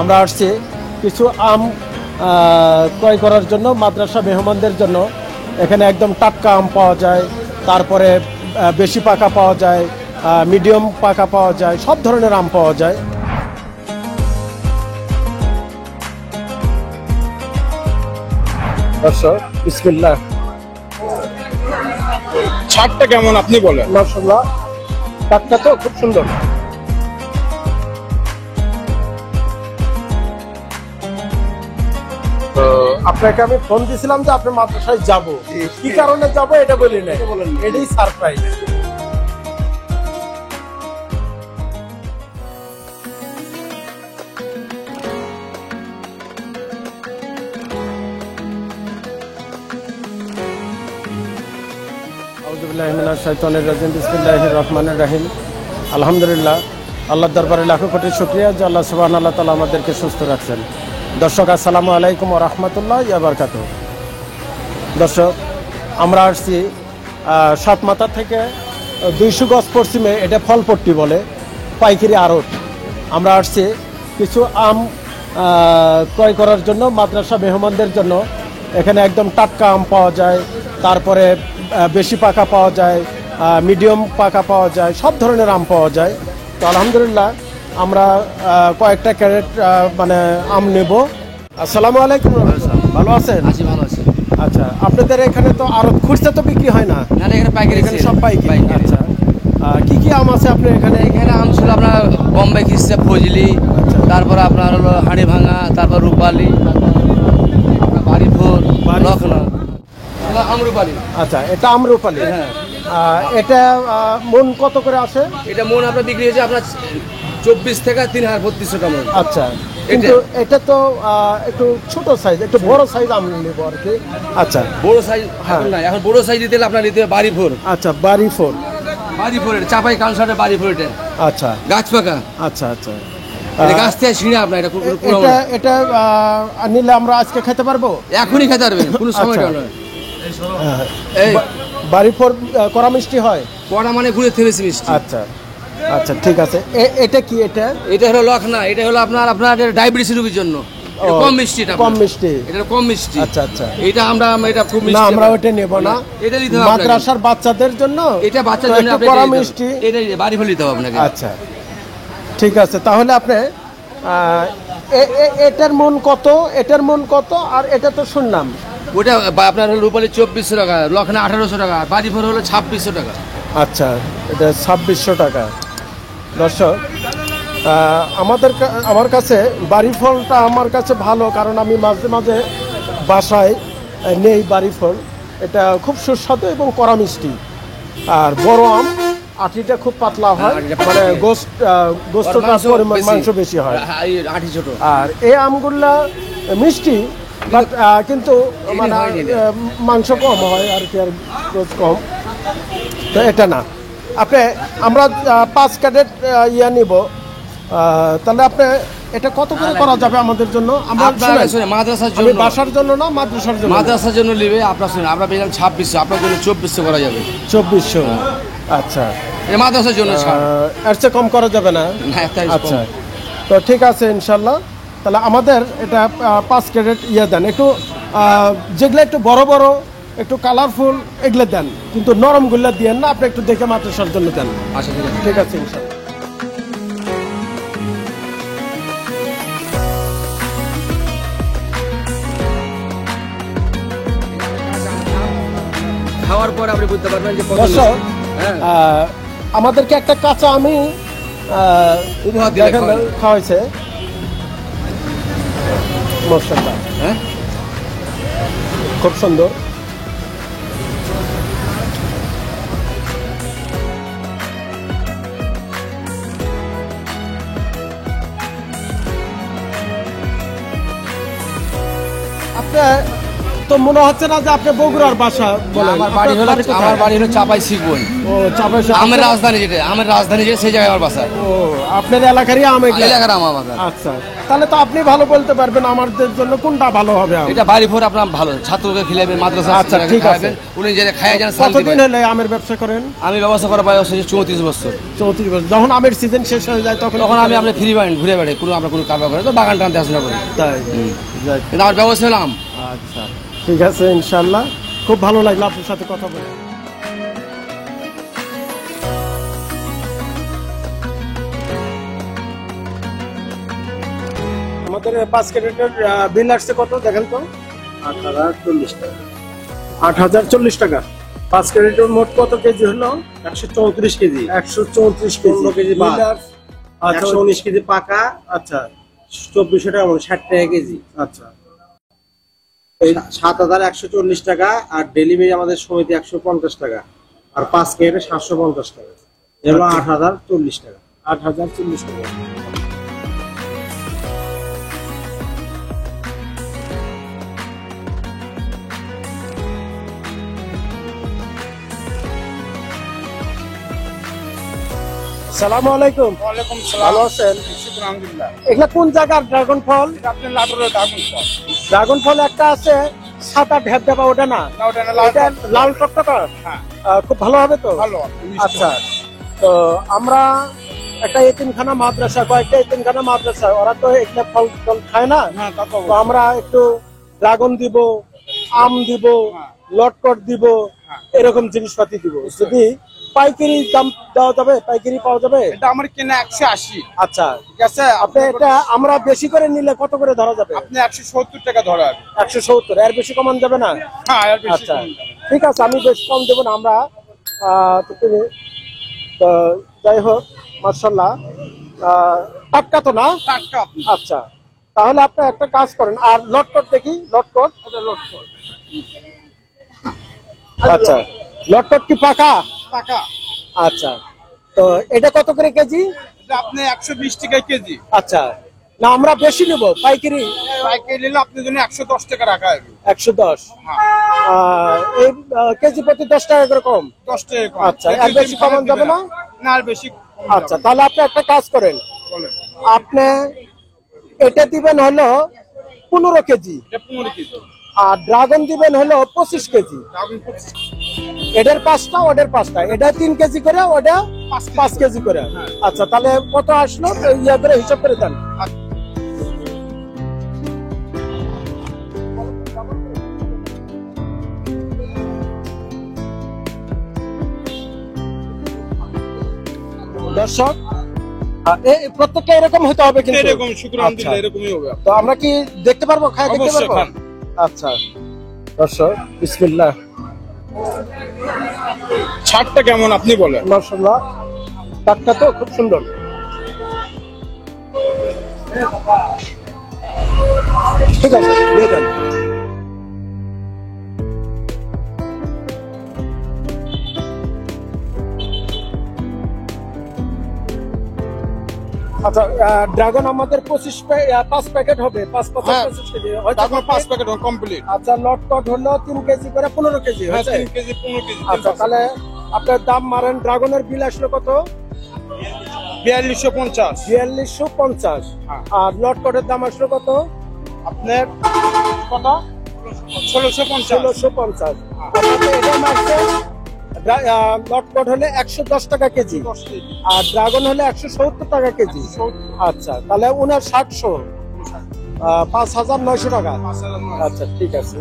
আমরা আসছি কিছু আম ক্রয় করার জন্য মাদ্রাসা মেহমানদের জন্য। এখানে একদম টাটকা আম পাওয়া যায়, তারপরে বেশি পাকা পাওয়া যায়, মিডিয়াম পাকা পাওয়া যায়, সব ধরনের আম পাওয়া যায়। দর্শক বিসমিল্লাহ, ছাদটা কেমন আপনি বলেন? মাশাআল্লাহ, টাটকা তো খুব সুন্দর। তো আপনাকে আমি ফোন দিয়েছিলাম যে আপনার মাদ্রাসায় যাব, কি কারণে যাব এটা বলি না, এটাই সারপ্রাইজ। আউযুবিল্লাহি মিনাশ শাইতানির রাজিম, বিসমিল্লাহির রহমানির রহিম। আলহামদুলিল্লাহ, আল্লাহর দরবারে লাখো কোটি শুকরিয়া যে আল্লাহ সুবহানাহু ওয়া তাআলা আমাদেরকে সুস্থ রাখছেন। দর্শক আসসালামু আলাইকুম ওয়া রাহমাতুল্লাহি ওয়া বারাকাতুহু। দর্শক, আমরা আসছি সাতমাথা থেকে 200 গজ পশ্চিমে, এটা ফলপট্টি বলে, পাইকারি আড়ত। আমরা আসছি কিছু আম ক্রয় করার জন্য মাদ্রাসা মেহমানদের জন্য। এখানে একদম টাটকা আম পাওয়া যায়, তারপরে বেশি পাকা পাওয়া যায়, মিডিয়াম পাকা পাওয়া যায়, সব ধরনের আম পাওয়া যায়। তো আলহামদুলিল্লাহ আমরা কয়েকটা ক্যারেট মানে আম নেব। আসসালামু আলাইকুম। ভালো আছেন? আছি, ভালো আছি। আচ্ছা, আপনাদের এখানে তো আরো খুচরা তো বিক্রি হয় না? না, এখানে পাইকারি, এখানে সব পাইকারি। আচ্ছা, কি কি আম আছে আপনার এখানে? এখানে আম ছিল আপনার বোম্বে খিস্তা, ফজলি, আচ্ছা। তারপর আপনার হলো হাড়ি ভাঙা, তারপর রূপালি, বাড়িপুর, লখনৌ, আমরুপালি। আচ্ছা, এটা আমরুপালি। হ্যাঁ, এটা মন কত করে আসে? এটা মন আপনার বিক্রি হয়েছে আপনার 24 থেকে 3,3200 টাকা মন। আচ্ছা, কিন্তু এটা তো একটু ছোট সাইজ, একটু বড় সাইজ আম নেব আর কি। আচ্ছা, বড় সাইজ হ্যাঁ। এখন না, এখন বড় সাইজ দিতে হলে আপনার নিতে হবে বাড়িপুর। আচ্ছা, বাড়ি ফোর। বাড়িপুরের চাপাই কাউন্সারের বাড়িপুর, এটা আচ্ছা গাছ পাকা। আচ্ছা আচ্ছা, এটা গাছ থেকে ছিঁড়ে আপনার, এটা এটা এটা নিলে আমরা আজকে খেতে পারবো? এখনই খেতে পারবেন, কোনো সময় আচ্ছা। নয়। এই বাড়ি ফোর করা মিষ্টি হয়? কড়া মানে ঘুরে থেমেছে মিষ্টি। আচ্ছা আচ্ছা, ঠিক আছে। এটা কি? এটা এটা হলো লখনা, এটা হলো আপনার আপনার ডায়াবেটিস রোগীর জন্য। এটা ও, কম মিষ্টি, এটা কম মিষ্টি। এটা কম মিষ্টি। আচ্ছা আচ্ছা, এটা আমরা এটা খুব না মিষ্টি। আমরা ওটা নেব না, এটা নিতে হবে আপনাকে। মাদ্রাসার বাচ্চাদের জন্য এটা বাচ্চার তো জন্য একটু আপনি কড়া এটা নিতে হবে। মিষ্টি। এটা বাড়ি ফেলে দিতে হবে আপনাকে। আচ্ছা, ঠিক আছে। তাহলে আপনি এটার মন কত, এটার মন কত, আর এটা তো শুনলাম ওটা আপনার হলো রূপালি 2400 টাকা, লখনা 1800 টাকা, বাড়ি ফের হলো 2600 টাকা। আচ্ছা, এটা 2600 টাকা। দর্শক, আমার কাছে বাড়ি ফলটা আমার কাছে ভালো, কারণ আমি মাঝে মাঝে বাসায় নেই বাড়ি ফল। এটা খুব সুস্বাদু এবং কড়া মিষ্টি। আর বড় আম, আটিটা খুব পাতলা হয়, মানে গোস্তটা পরিমাণ মাংস বেশি হয়। আঠি ছোট। আর এই আমগুলা মিষ্টি, বাট কিন্তু মানে মাংস কম হয় আর কি, আর রোজ কম। তো এটা না, আমরা 5 ক্যারেট ইয়া নিব। তাহলে আপনি এটা কত করে করা যাবে আমাদের জন্য? আমরা শুনে মাদ্রাসার আমি জন্য, বাসার জন্য না, মাদ্রাসার জন্য। মাদ্রাসার জন্য নিবে আপনার, শুনে আমরা পেলাম 2600, আপনার জন্য 2400 করা যাবে। 2400। আচ্ছা, এটা মাদ্রাসার জন্য ছাড়। এর চেয়ে কম করা যাবে না? না, তাই আচ্ছা, তো ঠিক আছে ইনশাল্লাহ। তাহলে আমাদের এটা 5 ক্যারেট ইয়ে দেন, একটু যেগুলো একটু বড় বড়, একটু কালারফুল, এগুলো দেন, কিন্তু নরমগুলো দিয়েন না। আপনি একটু দেখে মাদ্রাসার জন্য দেন। আচ্ছা, ঠিক আছে। ঠিক আছে ইনশাল্লাহ। খাওয়ার পর আপনি বুঝতে পারবেন যে কত দর্শক, মিষ্টি। হ্যাঁ, আমাদেরকে একটা কাঁচা আমি উপহার দিলে খাওয়াইছে মশলা, হ্যাঁ, খুব সুন্দর। আপনার তো মনে হচ্ছে না যে আপনি বগুড়ার বাসা বলেন। আমার বাড়ি হলো চাপাই শিখবই। ও চাপাই আমার রাজধানী যেটা সেই জায়গায় আমার বাসা। ও আপনার এলাকারই আম এগুলা? এলাকার আমার বাসা। আচ্ছা, তাহলে তো আপনি ভালো বলতে পারবেন আমাদের জন্য কোনটা ভালো হবে আম? এটা বাড়ি ভোর আপনার ভালো ছাত্রকে খিলাবেন, মাদ্রাসা আচ্ছা, ঠিক আছে। উনি যে খায় যান। কতদিন হলে আমের ব্যবসা করেন? আমি ব্যবস্থা করার বয়স হচ্ছে 34 বছর। 34 বছর। যখন আমের সিজন শেষ হয়ে যায় তখন আমি আপনার ফ্রি ঘুরে বেড়াই, কোনো আপনার কোনো কারবার করে তো বাগান টান দেখাশোনা করি। তাই? যাক। কিন্তু আমার ব্যবস্থা হলো আম। আচ্ছা, ঠিক আছে, ইনশাআল্লাহ। খুব ভালো লাগলো আপনার সাথে কথা বলে। আমাদের 5 ক্যারেটের বিল আসছে কত দেখেন তো? 8,040 টাকা। 8,040 টাকা। 5 ক্যারেটের মোট কত কেজি হলো? 134 কেজি। 134 কেজি। 15 কেজি বাদ। বিল আর- আচ্ছা, 119 কেজি পাকা। আচ্ছা 2400 টাকা, মানে 60 টাকা কেজি। আচ্ছা। এই 7,140 টাকা। আর ডেলিভারি আমাদের সমিতি 150 টাকা। আর 5 কেজি 750 টাকা। এগুলো 8,040 টাকা। 8,040 টাকা। আসসালামু আলাইকুম। ওয়ালাইকুম ভালো সালাম। আছেন? শুকর আলহামদুলিল্লাহ। এগুলা কোন জায়গার ড্রাগন ফল? এটা আপনি লাটুরের দাগুন ফল। ড্রাগন ফল একটা আছে সাদা ঢেপঢেপা, ওটা না? না, ওটা না, লাল এটা টকটকে। লাল টকটকা। হ্যাঁ, খুব ভালো হবে তো? ভালো মিষ্টি। আচ্ছা, তো আমরা একটা এতিমখানা মাদ্রাসা, কয়েকটা এতিমখানা মাদ্রাসা, ওরা তো এগুলা ফল টল খায় না। হ্যাঁ, তা তো তো অবশ্যই। আমরা একটু ড্রাগন দিব, আম দিব, হ্যাঁ। লটকট দিব, হ্যাঁ। এরকম জিনিসপাতি দিব। যদি পাইকারি দাম দেওয়া যাবে, পাইকারি পাওয়া যাবে? এটা আমার কেনা 180। আচ্ছা, ঠিক আছে, আপনি এটা আমরা বেশি করে নিলে কত করে ধরা যাবে? আপনি 170 টাকা ধরে হবে। 170, এর বেশি কমান যাবে না? হ্যাঁ, আর বেশি আচ্ছা, কম যাবে। ঠিক আছে, আমি বেশ কম দেবো না। আমরা তো যাই হোক, মার্শাল্লাহ, টাটকা তো না? টাটকা আপনি। আচ্ছা, তাহলে আপনি একটা কাজ করেন। আর লটকট দেখি, লটকট। এটা লটকট। আচ্ছা, লটকট কি পাকা? টাকা। আচ্ছা, তো এটা কত করে কেজি? এটা আপনি 120 টাকা কেজি। আচ্ছা, না আমরা বেশি নেব, পাইকারি। পাইকারি নিলে আপনার জন্য 110 টাকা রাখা হবে। 110। হ্যাঁ, এই কেজি প্রতি 10 টাকা করে কম। 10 টাকা কম। আচ্ছা, এর বেশি কমান যাবে না? না, আর বেশি কম আচ্ছা, যাবে না। তাহলে আপনি একটা কাজ করেন, বলেন। আপনি এটা দিবেন হলো 15 কেজি, এটা 15 কেজি। আর ড্রাগন দিবেন হলো 25 কেজি। দাগুন 25। এটার 5টা, ওটার 5টা, এটা 3 কেজি করে, ওটা 5 কেজি করে। আচ্ছা, তাহলে কত আসলো ইয়া করে হিসাব করে দেন। দর্শক, প্রত্যেকটা এরকম হতে হবে কিন্তু? এরকম শুকর আচ্ছা, আলহামদুলিল্লাহ, এরকমই হবে। তো আমরা কি দেখতে পারবো, খাই দেখতে অবশ্যই পারবো? খান। আচ্ছা, দর্শক, বিসমিল্লাহ। ছাড়টা কেমন আপনি বলেন? মাশাআল্লাহ, টাটকা তো, খুব সুন্দর। ঠিক আছে, দিয়ে দেন। আচ্ছা, ড্রাগন আমাদের 5 প্যাকেট হবে, 5 হ্যাঁ, 25 কেজি হয়তো। তারপর 5 প্যাকেট কমপ্লিট। আচ্ছা, লটকট হলো 3 কেজি করে, 15 কেজি হ্যাঁ, হয়েছে? 3 কেজি 15 কেজি। আচ্ছা, তাহলে আপনার দাম মারেন। ড্রাগনের বিল আসলো কত? 4250। 4250। হ্যাঁ। আর লটকটের দাম আসলো কত? আপনার কত? 1650। 1650। আপনাকে এটা মারছে লটকট হলে 110 টাকা কেজি, আর ড্রাগন হলে 170 টাকা কেজি। আচ্ছা, তাহলে 5900, 5900 টাকা। আচ্ছা, ঠিক আছে।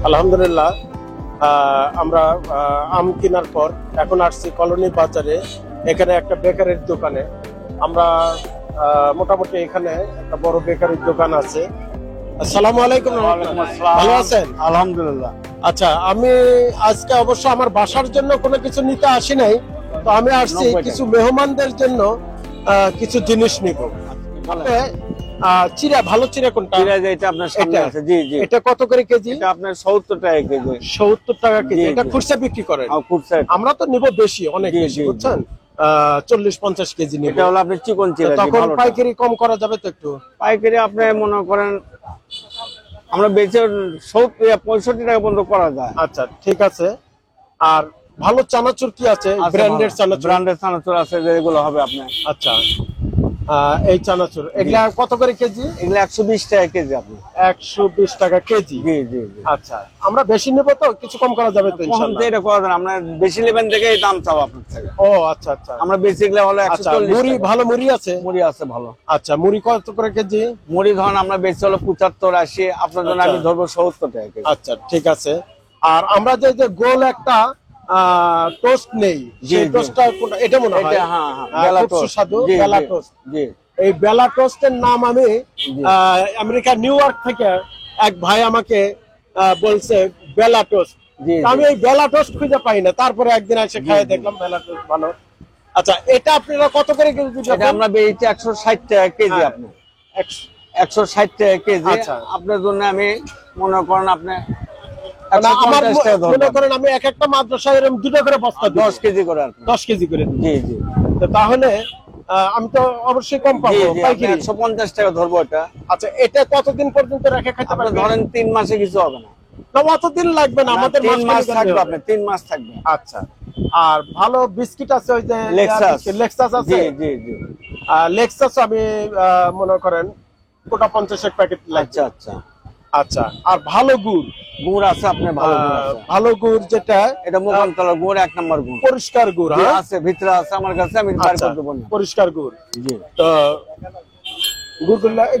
আলহামদুলিল্লাহ, আমরা আম কেনার পর এখন আসছি কলোনি বাজারে। এখানে একটা বেকারির দোকানে আমরা মোটামুটি, এখানে একটা বড় বেকারির দোকান আছে। আসসালামু আলাইকুম। ভালো আছেন? আলহামদুলিল্লাহ। আচ্ছা, আমি আজকে অবশ্য আমার বাসার জন্য কোনো কিছু নিতে আসি নাই, তো আমি আসছি কিছু মেহমানদের জন্য কিছু জিনিস নিব। চিরা ভালো চিরা কোনটা? চিরা যেটা আপনার সামনে এটা? আছে, জি জি। এটা কত করে কেজি? এটা আপনার 70 টাকা কেজি। 70 টাকা কেজি। জি, এটা জি। খুচরা বিক্রি করেন? খুচরা। আমরা তো নিব বেশি, অনেক জি, বেশি, জি, বুঝছেন? 40-50 কেজি নিব। এটা হলো আপনার চিকন চিরা, তখন ভালোটা। পাইকারি কম করা যাবে তো একটু? পাইকারি আপনি মনে করেন আমরা বেচে 65 টাকা পর্যন্ত করা যায়। আচ্ছা ঠিক আছে। আর ভালো চানাচুর কি আছে? ব্র্যান্ডেড চানাচুর? ব্র্যান্ডেড চানাচুর আছে, যেগুলো হবে আপনার। আচ্ছা, এই চানাচুর এগুলা কত করে কেজি? এগুলো 120 টাকা কেজি আপনি। 120 টাকা কেজি। জি জি জি। আচ্ছা, আমরা বেশি নেব তো কিছু কম করা যাবে তো ইনশাআল্লাহ? এটা করা যায় না, আমরা বেশি নেবেন দেখে এই দাম চাও আপনার থেকে। ও আচ্ছা আচ্ছা। আমরা বেশি গেলে হলো আচ্ছা, 140 মুড়ি টাকা। ভালো মুড়ি আছে? মুড়ি আছে ভালো। আচ্ছা, মুড়ি কত করে কেজি? মুড়ি ধরুন আমরা বেশি হলো 75-80, আপনার জন্য আচ্ছা। আমি ধরবো 70 টাকা কেজি। আচ্ছা ঠিক আছে। আর আমরা যে গোল একটা টোস্ট নেই, জি, সেই জি। টোস্টটা কোনটা? এটা মনে হয় এটা হ্যাঁ হ্যাঁ, বেলা খুব টোস্ট। সুস্বাদু, জি, বেলা জি, টোস্ট। জি। এই বেলা টোস্টের নাম আমি আমেরিকা নিউ ইয়র্ক থেকে এক ভাই আমাকে বলছে বেলা টোস্ট। জি, জি। আমি এই বেলা টোস্ট খুঁজে পাই না, তারপরে একদিন এসে খেয়ে দেখলাম বেলা টোস্ট ভালো। আচ্ছা, এটা আপনারা কত করে কেজি এটা দিবেন? আমরা বেচি 160 টাকা কেজি হ্যাঁ। আপনি। 160 টাকা কেজি। আচ্ছা। আপনার জন্য আমি মনে করেন আপনি মানে আমার 150 টাকা মনে ধরবো। করেন আমি এক একটা মাদ্রাসায় এরকম দুটো করে বস্তা দিব। 10 কেজি করে আর কি। 10 কেজি করে দিব। জি জি তো তাহলে আমি তো অবশ্যই কম জি পাবো জি, আপনি পাইকারি। 150 টাকা ধরবো এটা। আচ্ছা, এটা কতদিন পর্যন্ত রেখে খেতে আপনি পারবেন? ধরেন 3 মাসে কিছু হবে না। না, অতদিন লাগবে না, আমাদের 3 মাস মাঝখানে থাকবে, গেলে আপনি হবে। 3 মাস থাকবে। আচ্ছা, আর ভালো বিস্কিট আছে ওই যে লেক্সাস। লেক্সাস আছে? জি জি জি। লেক্সাস আমি মনে করেন কোটা 50 এক প্যাকেট লাগছে। আচ্ছা আচ্ছা। আচ্ছা, আর ভালো গুড়? গুড় আছে আপনার, ভালো গুড় আছে। ভালো গুড় যেটা এটা মোকামতলা গুড়, 1 নম্বর গুড়। পরিষ্কার গুড়? জি, হ্যাঁ আছে, ভিতরে আছে আমার কাছে, আমি বার আচ্ছা, করে দেবো না। পরিষ্কার গুড়। জি। তো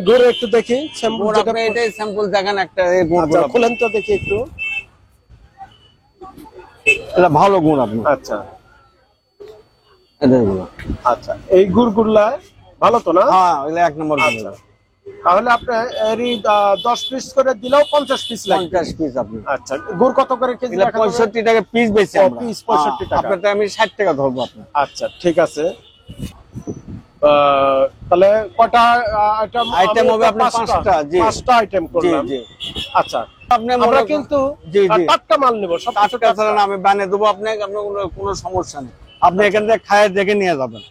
গুড় একটু দেখি স্যাম্পল গুড় যেটা। আপনি এটাই স্যাম্পল দেখেন একটা, এই গুড় আচ্ছা, খুলেন তো দেখি একটু। এটা ভালো গুড় আপনি। আচ্ছা এটাই গুড়। আচ্ছা, এই গুড়গুলা ভালো তো না? হ্যাঁ, এগুলো 1 নম্বর গুড়। আচ্ছা, তাহলে আপনি এরই 10 পিস করে দিলেও 50 পিস লাগবে। 50 পিস আপনি। আচ্ছা, গুড় কত করে কেজি? এগুলো 65 টাকা পিস বেচি ও, আমরা। পিস 65 টাকা। আপনারটা আমি 60 টাকা ধরবো আপনার। আচ্ছা ঠিক আছে। তাহলে কটা আইটেম হবে আপনার 5টা। জি 5টা আইটেম জি করলাম। জি। আচ্ছা, আপনি আমরা কিন্তু জি জি টাটকা মাল নেব, সব কিছু টাটকা ছাড়া না, আমি বানিয়ে দেবো আপনাকে, আপনার কোনো সমস্যা নেই। আপনি এখান থেকে খায় দেখে নিয়ে যাবেন,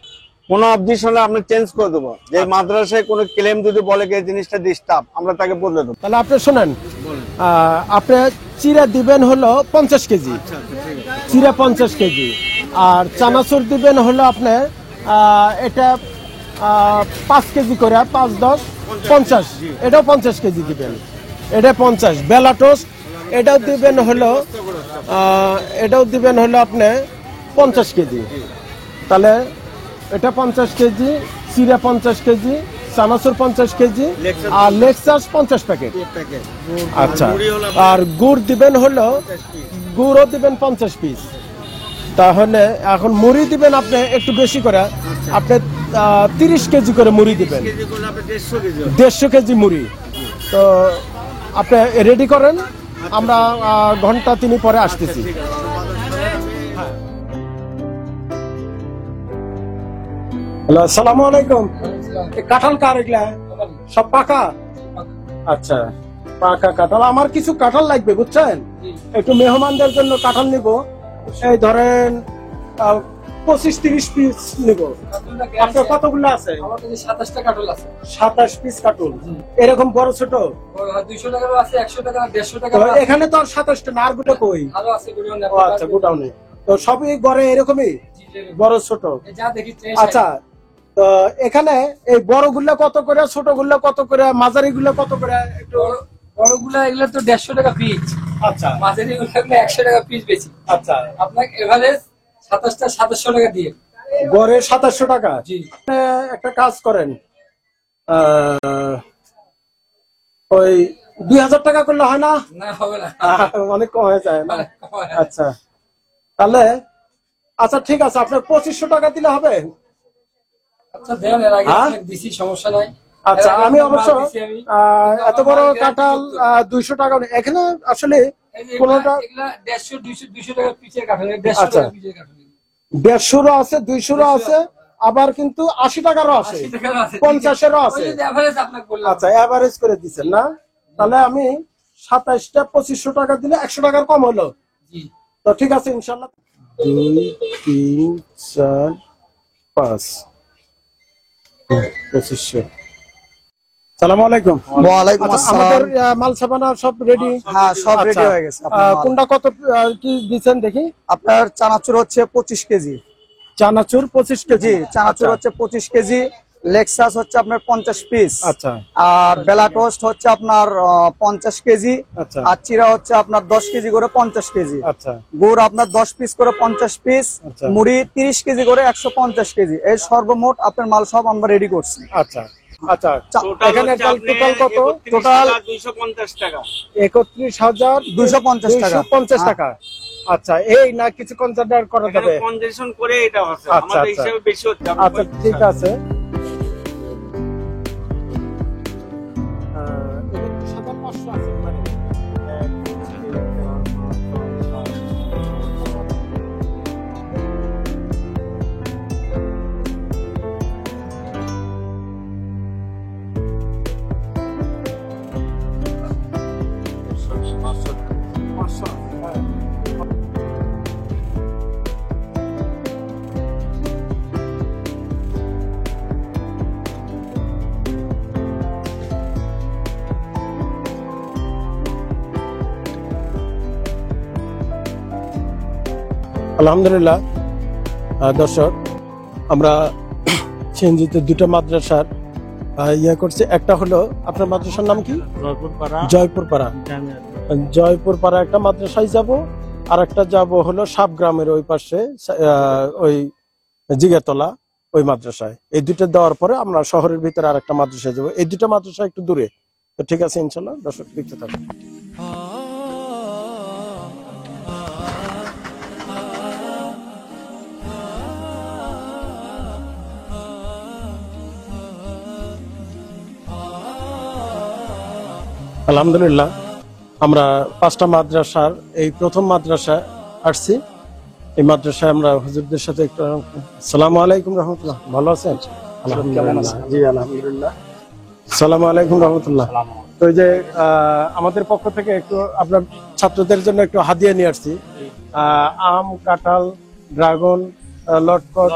কোনো অবজেকশন হলে আপনি চেঞ্জ করে দেবো। যে মাদ্রাসায় কোনো ক্লেম যদি বলে যে এই জিনিসটা ডিস্টার্ব, আমরা তাকে বদলে দেবো। তাহলে আপনি শোনেন, আপনি চিরা দিবেন হলো 50 কেজি, চিরা 50 কেজি। আর চানাচুর দিবেন হলো আপনার এটা 5 কেজি করে, 5-10 50, এটাও 50 কেজি দিবেন। এটা 50। বেলা টোস্ট এটাও দিবেন হলো আপনি 50 কেজি। তাহলে এটা 50 কেজি, চিরা 50 কেজি, চানাচুর 50 কেজি, আর লেক্সাস 50 প্যাকেট। আচ্ছা, আর গুড় দিবেন হলো, গুড়ও দিবেন 50 পিস। তাহলে এখন মুড়ি দিবেন আপনি একটু বেশি করে, আপনি 30 কেজি করে মুড়ি দিবেন, 150 কেজি মুড়ি। তো আপনি রেডি করেন, আমরা ঘন্টা 3 পরে আসতেছি। হ্যালো, আসসালামু আলাইকুম। কাঁঠাল কার এগুলা? সব পাকা? আচ্ছা, পাকা কাঁঠাল। আমার কিছু কাঁঠাল লাগবে, বুঝছেন? একটু মেহমানদের জন্য কাঁঠাল নিব, এই ধরেন 25-30 পিস নিব। আপনার কতগুলো আছে? আমার কাছে 27টা কার্টুন আছে। 27 পিস কার্টুন। এরকম বড় ছোট? 200 টাকারও আছে, 100 টাকা, 150 টাকা। তো এখানে তো আর 27টা না, আর গুলো কই? আরো আছে গুলো না। ও আচ্ছা, গোডাউনে। তো সবই গড়ে এরকমই, বড় ছোট? যা দেখি আচ্ছা, তো এখানে এই বড় গুলা কত করে, ছোট গুলা কত করে, মাঝারি গুলা কত করে? একটু বড়গুলা এগুলো তো 150 টাকা পিস। আচ্ছা মাঝারি গুলো 100 টাকা পিস বেশি। আচ্ছা, আপনাকে এভারেজ 27টা 2700 টাকা দিয়ে। গড়ে 2700 টাকা। জি। একটা কাজ করেন, ওই 2000 টাকা করলে হয় না? না, হবে না। অনেক কম হয়ে যায় না? আচ্ছা, তাহলে আচ্ছা ঠিক আছে, আপনার 2500 টাকা দিলে হবে? আচ্ছা দেন, এর আগে হ্যাঁ? অনেক দিছি, সমস্যা নাই। আচ্ছা, এর আগে আমি মাল অবশ্য দিছি আমি। এত বড় কাঁঠাল 200 টাকা এখানে আসলে এই যে কোনটা এগুলা 150 200 টাকা পিসের কার্টুন, 150 আচ্ছা। টাকা পিসের কার্টুন। 150 আছে, 200 আছে, আবার কিন্তু 80 টাকারও আছে, 80 টাকারও আছে, 50-এরও আছে। ওই যে average আপনাকে বললাম। আচ্ছা, এভারেজ করে দিচ্ছেন না? তাহলে আমি 27টা 2500 টাকা দিলে 100 টাকার কম হলো। জি। তো ঠিক আছে ইনশাআল্লাহ। 2 3 4 5 2500। সালামু আলাইকুম। ওয়ালাইকুম আচ্ছা, আসসালাম। আমাদের মাল সাবানা সব রেডি? হ্যাঁ, সব রেডি আচ্ছা, হয়ে গেছে। আপনার মাল। কোনটা কত কি দিচ্ছেন দেখি? আপনার চানাচুর হচ্ছে 25 কেজি। চানাচুর 25 কেজি। জি, চানাচুর আচ্ছা, হচ্ছে 25 কেজি। লেক্সাস হচ্ছে আপনার 50 পিস। আচ্ছা আর বেলা টোস্ট হচ্ছে আপনার 50 কেজি। আচ্ছা আর চিরা হচ্ছে আপনার 10 কেজি করে 50 কেজি। আচ্ছা গুড় আপনার 10 পিস করে 50 পিস। আচ্ছা। মুড়ি 30 কেজি করে 150 কেজি। এই সর্বমোট আপনার মাল সব আমরা রেডি করছি। আচ্ছা আচ্ছা। এখানে টোটাল কত? টোটাল 250 টাকা। 31,250 250 টাকা। আচ্ছা, এই না কিছু কনসিডার করা যাবে? কনজেশন করে এটা হচ্ছে আচ্ছা, আমাদের আচ্ছা। হিসাবে বেশি হচ্ছে। আচ্ছা ঠিক আছে। আলহামদুলিল্লাহ। দর্শক, আমরা সিএনজিতে দুটো মাদ্রাসার ইয়ে করছি। একটা হলো আপনার মাদ্রাসার নাম কি? জয়পুরপাড়া। জয়পুরপাড়া একটা মাদ্রাসায় যাব, আর একটা যাব হলো সাবগ্রামের ওই পাশে ওই জিগাতলা ওই মাদ্রাসায়। এই দুটো দেওয়ার পরে আমরা শহরের ভিতরে আর একটা মাদ্রাসায় যাবো। এই দুটো মাদ্রাসা একটু দূরে। তো ঠিক আছে ইনশাল্লাহ, দর্শক দেখতে থাকুন। আলহামদুলিল্লাহ, আমরা 5টা মাদ্রাসার এই প্রথম মাদ্রাসা আসছি। এই মাদ্রাসায় আমরা হুজুরদের সাথে একটু। আসসালামু আলাইকুম রহমতুল্লাহ, ভালো আছেন? আলহামদুলিল্লাহ। জি আলহামদুলিল্লাহ। আসসালামু আলাইকুম রহমতুল্লাহ। তো এই যে আমাদের পক্ষ থেকে একটু আপনার ছাত্রদের জন্য একটু হাদিয়া নিয়ে আসছি। আম, কাঁঠাল, ড্রাগন, লটকট,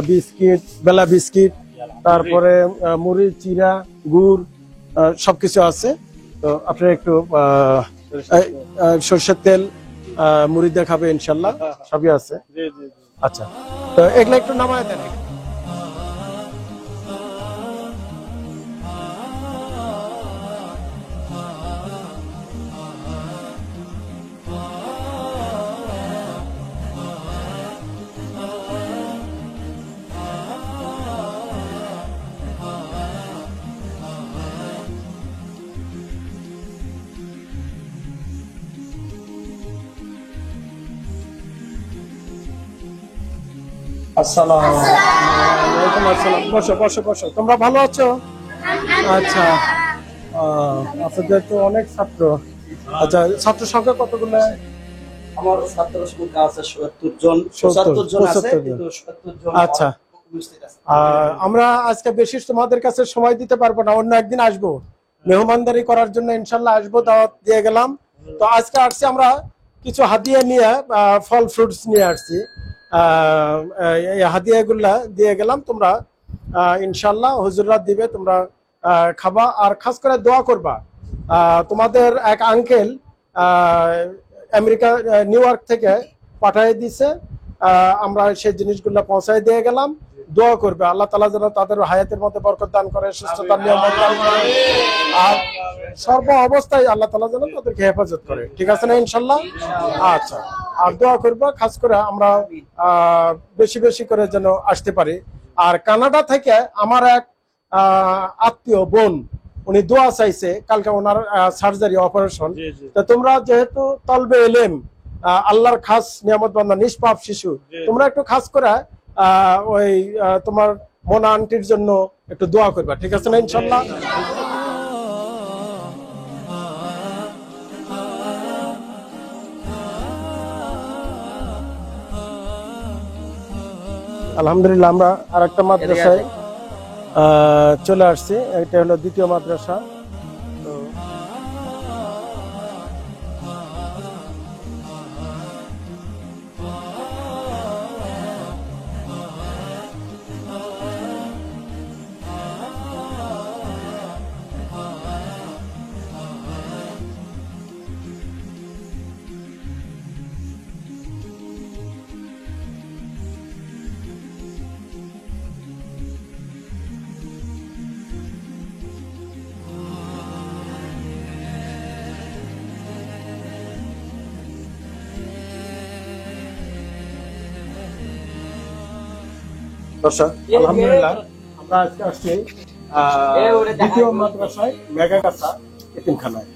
বিস্কিট, বেলা বিস্কিট, তারপরে মুড়ি, চিরা, গুড়, সবকিছু আছে। তো আপনারা একটু সরষের তেল, মুড়ি দেখাবে ইনশাল্লাহ, সবই আছে। আচ্ছা, তো এগুলা একটু নামায় দেন। ওয়ালাইকুম আসসালাম। বসো বসো বসো। তোমরা ভালো আছো? আচ্ছা, আপনাদের তো অনেক ছাত্র। আচ্ছা, ছাত্র সংখ্যা কতগুলো? আমার ছাত্র সংখ্যা আছে ৭৭ জন, ৭৭ জন আছে, কিন্তু ৭৭ জন। আচ্ছা, আমরা আজকে বেশি তোমাদের কাছে সময় দিতে পারবো না, অন্য একদিন আসবো মেহমানদারি করার জন্য ইনশাল্লাহ আসবো, দাওয়াত দিয়ে গেলাম। তো আজকে আসছি আমরা কিছু হাদিয়া নিয়ে, ফল ফ্রুটস নিয়ে আসছি। এই হাদিয়াগুলা দিয়ে গেলাম, তোমরা ইনশাল্লাহ হুজুররা দিবে, তোমরা খাবা আর খাস করে দোয়া করবা। তোমাদের এক আঙ্কেল আমেরিকা নিউ ইয়র্ক থেকে পাঠিয়ে দিছে, আমরা সেই জিনিসগুলো পৌঁছায় দিয়ে গেলাম। দোয়া করবে আল্লাহ তাআলা যেন তাদের হায়াতের মধ্যে বরকত দান করে, সুস্থতার নিয়ামত দান করে, আর সর্ব অবস্থায় আল্লাহ তাআলা যেন তাদেরকে হেফাজত করে। ঠিক আছে না ইনশাল্লাহ? আচ্ছা, আর দোয়া করবো খাস করে আমরা বেশি বেশি করে যেন আসতে পারি। আর কানাডা থেকে আমার এক আত্মীয় বোন, উনি দোয়া চাইছে, কালকে ওনার সার্জারি অপারেশন। তো তোমরা যেহেতু তলবে এলেম, আল্লাহর খাস নিয়ামত বান্দা, নিষ্পাপ শিশু, তোমরা একটু খাস করে ওই তোমার মোনা আন্টির জন্য একটু দোয়া করবা। ঠিক আছে না ইনশাল্লাহ? আলহামদুলিল্লাহ আমরা আরেকটা মাদ্রাসায় চলে আসছি। এটা হলো দ্বিতীয় মাদ্রাসা। তো দর্শক আলহামদুলিল্লাহ আমরা আজকে আসছি দ্বিতীয় মাদ্রাসায় মেঘাগাছা এতিমখানায়।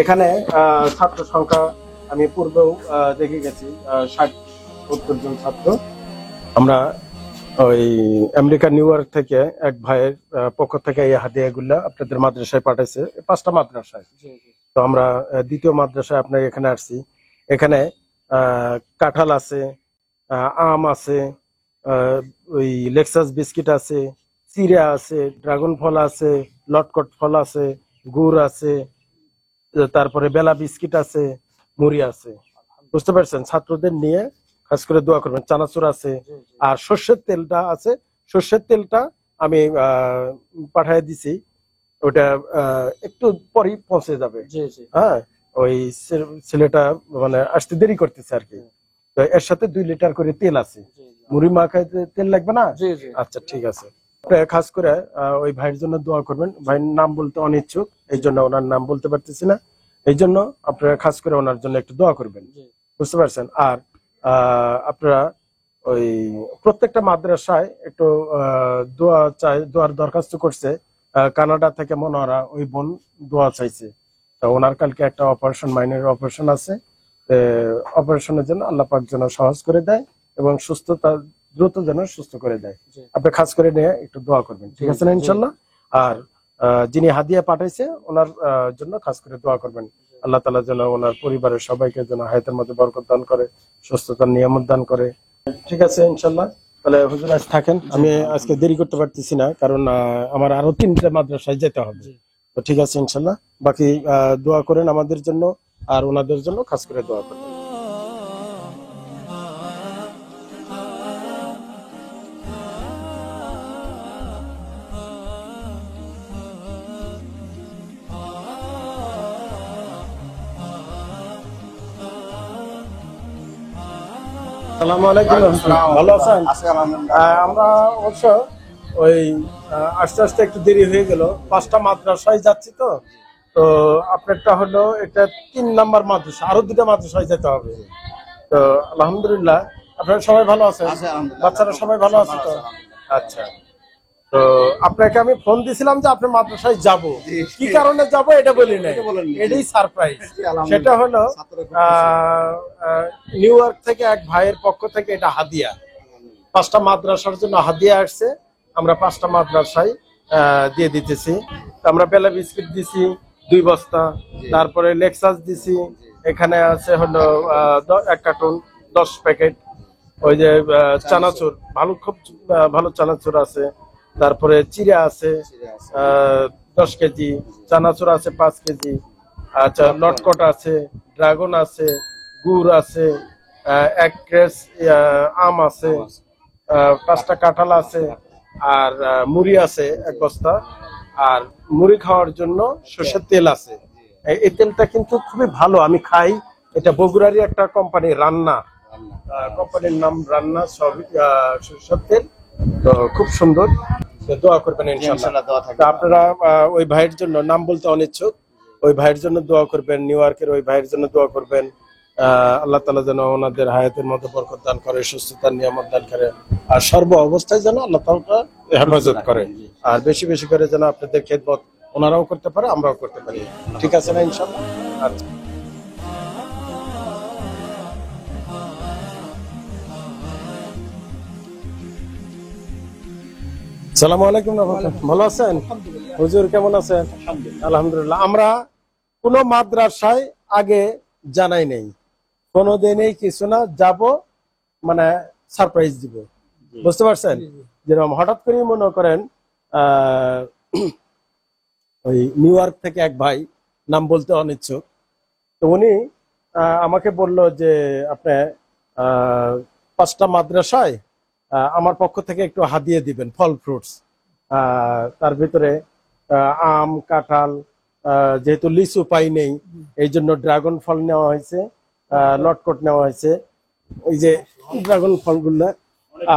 এখানে ছাত্র সংখ্যা আমি পূর্বেও দেখে গেছি 60-70 জন ছাত্র। আমরা ওই আমেরিকা নিউ ইয়র্ক থেকে এক ভাইয়ের পক্ষ থেকে এই হাদিয়াগুলা আপনাদের মাদ্রাসায় পাঠাইছে, 5টা মাদ্রাসায়। তো আমরা দ্বিতীয় মাদ্রাসায় আপনার এখানে আসছি। এখানে কাঁঠাল আছে, আম আছে, ওই লেক্সাস বিস্কিট আছে, চিড়া আছে, ড্রাগন ফল আছে, লটকট ফল আছে, গুড় আছে, তারপরে বেলা বিস্কিট আছে, মুড়ি আছে। বুঝতে পারছেন? ছাত্রদের নিয়ে খাস করে দোয়া করবেন। চানাচুর আছে, আর সর্ষের তেলটা আছে। সর্ষের তেলটা আমি পাঠিয়ে দিছি, ওটা একটু পরেই পৌঁছে যাবে। হ্যাঁ, ওই ছেলেটা মানে আসতে দেরি করতেছে আর কি। তো এর সাথে 2 লিটার করে তেল আছে। মুড়ি মাখায় তেল লাগবে না? আচ্ছা ঠিক আছে। খাস করে ওই ভাইয়ের জন্য দোয়া করবেন। ভাইয়ের নাম বলতে অনিচ্ছুক, এই জন্য ওনার নাম বলতে পারতেছি না। এই জন্য আপনারা খাস করে ওনার জন্য একটু দোয়া করবেন। বুঝতে পারছেন? আর আপনারা ওই প্রত্যেকটা মাদ্রাসায় একটু দোয়া চাই, দোয়ার দরখাস্ত করছে। কানাডা থেকে মনোহরা ওই বোন দোয়া চাইছে। তো ওনার কালকে একটা অপারেশন, মাইনের অপারেশন আছে। অপারেশনের জন্য আল্লাহ পাক যেন সহজ করে দেয় এবং সুস্থতা দ্রুত যেন সুস্থ করে দেয়। আপনি খাস করে নিয়ে একটু দোয়া করবেন, ঠিক আছে না ইনশাল্লাহ? আর যিনি হাদিয়া পাঠাইছে ওনার জন্য খাস করে দোয়া করবেন। আল্লাহ তাআলা যেন ওনার পরিবারের সবাইকে যেন হায়াতের মধ্যে বরকত দান করে, সুস্থতার নিয়ামত দান করে। ঠিক আছে ইনশাল্লাহ। তাহলে হুজুর আজ থাকেন, আমি আজকে দেরি করতে পারতেছি না, কারণ আমার আরো 3টে মাদ্রাসায় যেতে হবে। তো ঠিক আছে ইনশাল্লাহ। বাকি দোয়া করেন আমাদের জন্য, আর ওনাদের জন্য খাস করে দোয়া করবেন। আসসালামু আলাইকুম। ভালো আছেন? আমরা অবশ্য ওই আস্তে আস্তে একটু দেরি হয়ে গেল, 5টা মাদ্রাসায় যাচ্ছি। তো তো আপনারটা হলো এটা 3 নাম্বার মাদ্রাসা, আরো 2টা মাদ্রাসায় যেতে হবে। তো আলহামদুলিল্লাহ আপনারা সবাই ভালো আছেন? বাচ্চারা সবাই ভালো আছে তো? আচ্ছা। তো আপনাকে আমি ফোন দিছিলাম যে আপনি মাদ্রাসায় যাব, কি কারণে যাব এটা বলি নাই, এটাই সারপ্রাইজ। সেটা হলো নিউ ইয়র্ক থেকে এক ভাইয়ের পক্ষ থেকে এটা হাদিয়া, 5টা মাদ্রাসার জন্য হাদিয়া আসছে। আমরা 5টা মাদ্রাসায় দিয়ে দিতেছি। আমরা বেলা বিস্কিট দিছি 2 বস্তা, তারপরে লেক্সাস দিছি, এখানে আছে হলো 1 কার্টুন 10 প্যাকেট। ওই যে চানাচুর, খুব ভালো চানাচুর আছে। তারপরে চিড়া আছে 10 কেজি, চানাচুর আছে 5 কেজি। আচ্ছা, লটকট আছে, ড্রাগন আছে, গুড় আছে, 1 ক্রেস আম আছে, 5টা কাঁঠাল আছে, আর মুড়ি আছে 1 বস্তা। আর মুড়ি খাওয়ার জন্য সরষের তেল আছে। এই তেলটা কিন্তু খুবই ভালো, আমি খাই। এটা বগুড়ারই একটা কোম্পানি, রান্না কোম্পানির নাম রান্না, সরষের তেল। তো খুব সুন্দর। দোয়া করবেন ইনশাআল্লাহ। আপনারা ওই ভাইয়ের জন্য, নাম বলতে অনিচ্ছুক, ওই ভাইয়ের জন্য দোয়া করবেন। নিউ ইয়র্কের ওই ভাইয়ের জন্য দোয়া করবেন। আল্লাহ তাআলা যেন ওনাদের হায়াতের মধ্যে বরকত দান করে, সুস্থতার নিয়ামত দান করে, আর সর্ব অবস্থায় যেন আল্লাহ তাআলা হেফাজত করে। আর বেশি বেশি করে যেন আপনাদের খেদমত ওনারাও করতে পারে, আমরাও করতে পারি। ঠিক আছে না ইনশাআল্লাহ? আচ্ছা। সালামু আলাইকুম। ভালো আছেন? হুজুর কেমন আছেন? আলহামদুলিল্লাহ। আমরা কোনো মাদ্রাসায় আগে জানাই নেই, কোনো দিনেই কিছু না, যাব মানে সারপ্রাইজ দিব। বুঝতে পারছেন? যেরকম হঠাৎ করে মনে করেন ওই নিউ ইয়র্ক থেকে এক ভাই, নাম বলতে অনিচ্ছুক, তো উনি আমাকে বলল যে আপনি 5টা মাদ্রাসায় আমার পক্ষ থেকে একটু হাদিয়ে দিবেন ফল ফ্রুটস। তার ভিতরে আম, কাঁঠাল, যেহেতু লিচু পাই নেই এই জন্য ড্রাগন ফল নেওয়া হয়েছে, লটকট নেওয়া হয়েছে, ওই যে ড্রাগন ফলগুলা।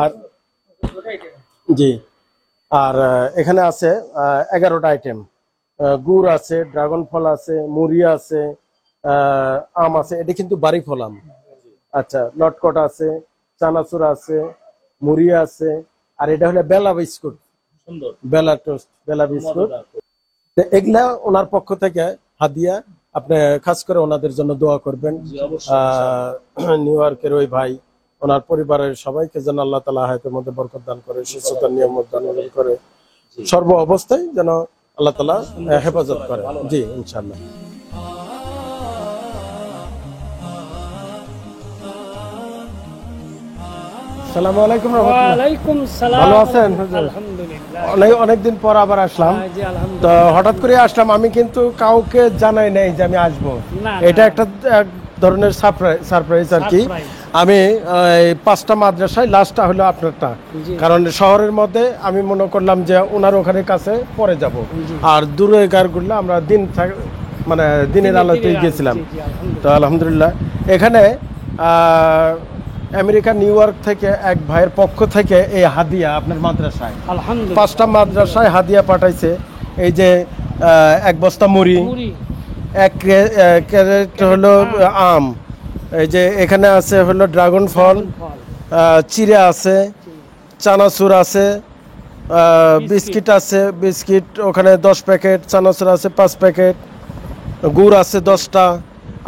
আর জি, আর এখানে আছে 11টা আইটেম, গুড় আছে, ড্রাগন ফল আছে, মুড়ি আছে, আম আছে, এটা কিন্তু বাড়ি ফল আম। আচ্ছা, লটকট আছে, চানাচুর আছে, মুড়ি আছে, আর এটা হলো বেলা বিস্কুট, বেলা টোস্ট, বেলা বিস্কুট। এগুলা ওনার পক্ষ থেকে হাদিয়া, আপনি খাস করে ওনাদের জন্য দোয়া করবেন। নিউ ইয়র্কের ওই ভাই, ওনার পরিবারের সবাইকে যেন আল্লাহ তাআলা হায়াতের মধ্যে বরকত দান করে, সুস্থতার নিয়ামত দান করে, সর্ব অবস্থায় যেন আল্লাহ তাআলা হেফাজত করে। জি, ইনশাআল্লাহ। আসসালামু আলাইকুম রাহমাতুল্লাহ। ওয়ালাইকুম সালাম। ভালো আছেন? আলহামদুলিল্লাহ। অনেকদিন পর আবার আসলাম। জি আলহামদুলিল্লাহ। তো হঠাৎ করে আসলাম, আমি কিন্তু কাউকে জানাই নাই যে আমি আসবো। না, এটা একটা এক ধরনের সারপ্রাইজ আর কি। আমি 5টা মাদ্রাসায়, লাস্টটা হলো আপনারটা, কারণ শহরের মধ্যে আমি মনে করলাম যে ওনার ওখানে কাছে পরে যাব, আর দূরে গারগুলো আমরা মানে দিনের আলোতেই গেছিলাম। তো আলহামদুলিল্লাহ এখানে আমেরিকা নিউ ইয়র্ক থেকে এক ভাইয়ের পক্ষ থেকে এই হাদিয়া আপনার মাদ্রাসায়, আলহামদুলিল্লাহ, 5টা মাদ্রাসায় হাদিয়া পাঠাইছে। এই যে 1 বস্তা মুড়ি, 1 ক্যারেট হলো আম, এই যে এখানে আছে হলো ড্রাগন ফল, চিড়া আছে, চানাচুর আছে, বিস্কিট আছে, বিস্কিট ওখানে 10 প্যাকেট, চানাচুর আছে 5 প্যাকেট, গুড় আছে 10টা,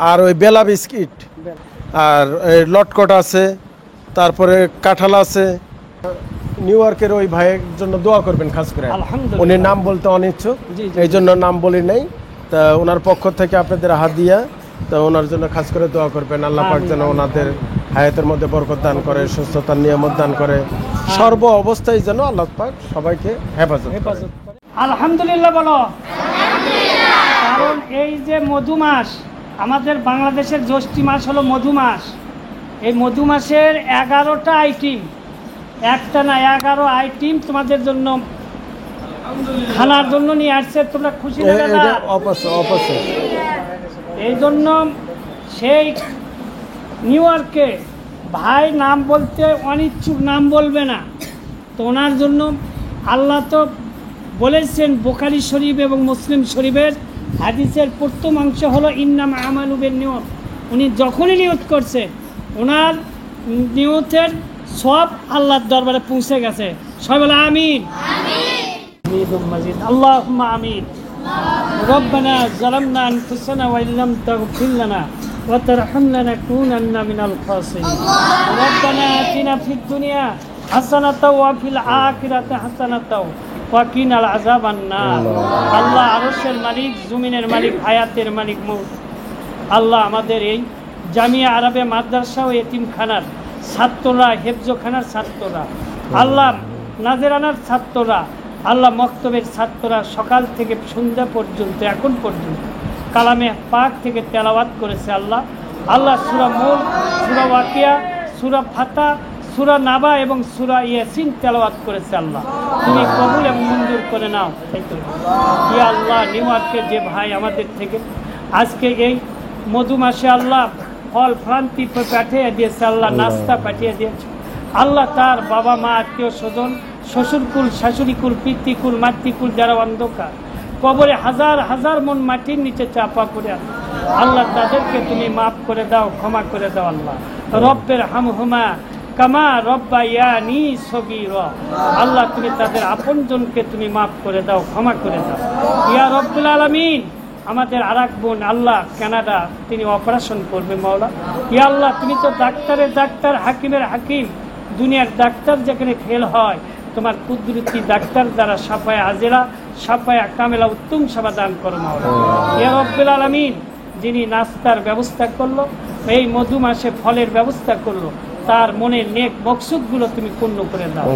আর ওই বেলা বিস্কিট, আর লটকট আছে, তারপরে কাঁঠাল আছে। নিউ ইয়র্কের ওই ভাইয়ের জন্য দোয়া করবেন খাস করে, উনি নাম বলতে অনিচ্ছুক, এই জন্য নাম বলি নাই। তা ওনার পক্ষ থেকে আপনাদের হাদিয়া, তো ওনার জন্য খাস করে দোয়া করবেন, আল্লাহ পাক যেন ওনাদের হায়াতের মধ্যে বরকত দান করে, সুস্থতার নিয়ামত দান করে, সর্ব অবস্থায় যেন আল্লাহ পাক সবাইকে হেফাজত করে। আলহামদুলিল্লাহ বলো। কারণ এই যে মধু মাস, আমাদের বাংলাদেশের জ্যৈষ্ঠী মাস হলো মধু মাস। এই মধু মাসের 11টা আইটেম, একটা না 11 আইটেম তোমাদের জন্য খানার জন্য নিয়ে আসছে। তোমরা খুশি না? এই জন্য সেই নিউ ইয়র্কে ভাই নাম বলতে অনিচ্ছুক, নাম বলবে না, তো ওনার জন্য আল্লাহ তো বলেছেন বুখারী শরীফ এবং মুসলিম শরীফের হাদিসের প্রথম অংশ হলো ইন্নামা আমালু বিন-নিয়ত। উনি যখনই নিয়ত করছে, ওনার নিয়তের সব আল্লাহর দরবারে পৌঁছে গেছে। সবাই বলে আমিন। আল্লাহুম্মা আমিন। রব্বানা যালামনা আনফুসানা ওয়া ইল্লাম তাগফির লানা ওয়া তারহামনা লানাকুনান্না মিনাল খাসিরিন। রব্বানা আতিনা ফিদ দুনিয়া হাসানাতাও ওয়া ফিল আখিরাতি হাসানাতাও ওয়া কিনাল আযাবান নার। আল্লাহ আরশের মালিক, জমিনের মালিক, হায়াতের মালিক মৌত আল্লাহ, আমাদের এই জামিয়া আরবে মাদ্রাসা ও এতিমখানার ছাত্ররা, হেফজখানার ছাত্ররা, আল্লাহ নাজেরানার ছাত্ররা, আল্লাহ মক্তবের ছাত্ররা সকাল থেকে সন্ধ্যা পর্যন্ত, এখন পর্যন্ত কালামে পাক থেকে তেলাওয়াত করেছে। আল্লাহ আল্লাহ সূরা মুলক, সূরা ওয়াকিয়া, সূরা ফাতা, সূরা নাবা এবং সূরা ইয়াসিন তেলাওয়াত করেছে। আল্লাহ তুমি কবুল এবং মঞ্জুর করে নাও। ইয়া আল্লাহ, নিউ ইয়র্কের যে ভাই আমাদের থেকে আজকে এই মধু মাসে আল্লাহ ফল ফ্রান্তি পাঠিয়ে দিয়েছে, আল্লাহ নাস্তা পাঠিয়ে দিয়েছে। আল্লাহ তার বাবা মা, আত্মীয় স্বজন, শ্বশুরকুল, শাশুড়িকুল, পিতৃকুল, মাতৃকুল যারা অন্ধকার কবরে হাজার হাজার মন মাটির নিচে চাপা করে আছে, আল্লাহ তাদেরকে তুমি মাফ করে দাও, ক্ষমা করে দাও। আল্লাহ রব্বের হামহুমা কামা রব্বায়ানি সগীরা। আল্লাহ তুমি তাদের আপনজনকে তুমি মাফ করে দাও, ক্ষমা করে দাও। ইয়া রব্বুল আলামিন, আমাদের আরেক বোন আল্লাহ কানাডা, তিনি অপারেশন করবে মাওলা। ইয়া আল্লাহ, তুমি তো ডাক্তারের ডাক্তার, হাকিমের হাকিম, দুনিয়ার ডাক্তার যেখানে ফেল হয়, তোমার কুদরতি ডাক্তার দ্বারা সাফায়ে আজেরা, সাফায়ে কামেলা উত্তম সেবা দান করো মাওলা। ইয়া রব্বুল আলামিন, যিনি নাস্তার ব্যবস্থা করলো, এই মধু মাসে ফলের ব্যবস্থা করলো, তার মনের নেক মকসুদগুলো তুমি পূর্ণ করে দাও।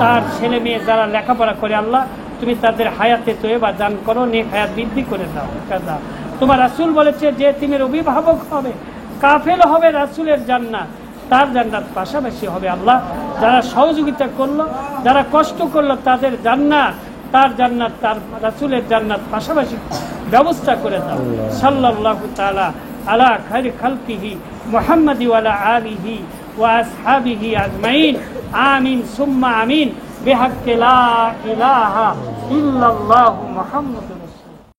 তার ছেলে মেয়ে যারা লেখাপড়া করে আল্লাহ তুমি তাদের হায়াতে তৈবা দান করো, নেক হায়াত বৃদ্ধি করে দাও। তোমার রাসূল বলেছে যে তিমের অভিভাবক হবে, কাফেল হবে, রাসূলের জান্নাত তার জান্নাত পাশাপাশি হবে। আল্লাহ যারা সহযোগিতা করলো, যারা কষ্ট করলো, তাদের জান্নাত, তার জান্নাত, তার রাসূলের জান্নাত পাশাপাশি ব্যবস্থা করে দাও। সাল্লাল্লাহু তাআলা আলা খায়রি খালকিহি মুহাম্মাদি ওয়া আলা আলিহি ওয়া আসহাবিহি আজমাইন। আমিন সুম্মা আমিন বিহাক্কি লা ইলাহা ইল্লাল্লাহু মুহাম্মাদুর